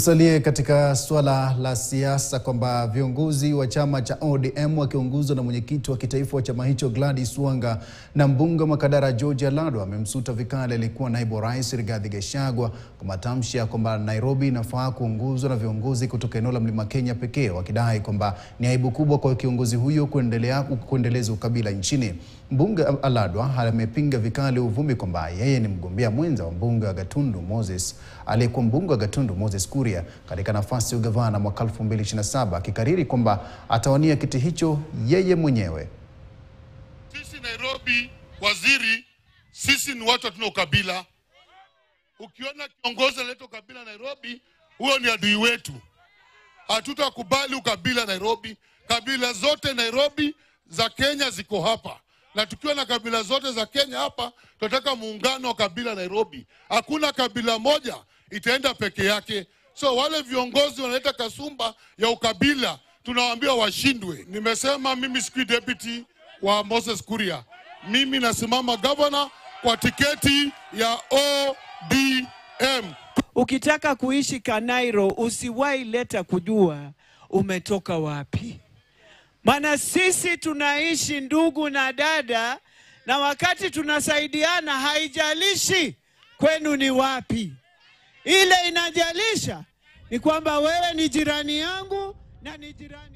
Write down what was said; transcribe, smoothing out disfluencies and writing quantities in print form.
Tusalie katika swala la siasa kwamba viongozi wa chama cha ODM wakiongozwa na mwenyekiti wa kitaifa wa chama hicho Gladys Wanga na mbunge wa Makadara George Alado amemsuta vikali aliyekuwa naibu rais Rigathi Gachagua kwa matamshi ya kwamba Nairobi inafaa kuongozwa na viongozi kutoka eneo la Mlima Kenya pekee, wakidai kwamba ni aibu kubwa kwa kiongozi huyo kuendeleza ukabila nchini. Mbunge Alado amepinga vikali uvumi kwamba yeye ni mgombea mwenza wa mbunge wa Gatundu Moses aliyekuwa mbunge wa Gatundu Moses Kuria katika nafasi ya ugavana mwaka 2027, akikariri kwamba atawania kiti hicho yeye mwenyewe. Sisi Nairobi, waziri, sisi ni watu hatuna ukabila. Ukiona kiongozi analeta ukabila Nairobi, huyo ni adui wetu. Hatutakubali ukabila Nairobi. Kabila zote Nairobi za Kenya ziko hapa. Na tukiwa na kabila zote za Kenya hapa, tunataka muungano wa kabila Nairobi. Hakuna kabila moja itaenda peke yake. So wale viongozi wanaleta kasumba ya ukabila, tunawaambia washindwe. Nimesema mimi sikui deputy wa Moses Kuria. Mimi nasimama governor kwa tiketi ya ODM. Ukitaka kuishi Kanairo, usiwahi leta kujua umetoka wapi. Maana sisi tunaishi ndugu na dada, na wakati tunasaidiana haijalishi kwenu ni wapi. Ile inajalisha ni kwamba wewe ni jirani yangu na ni jirani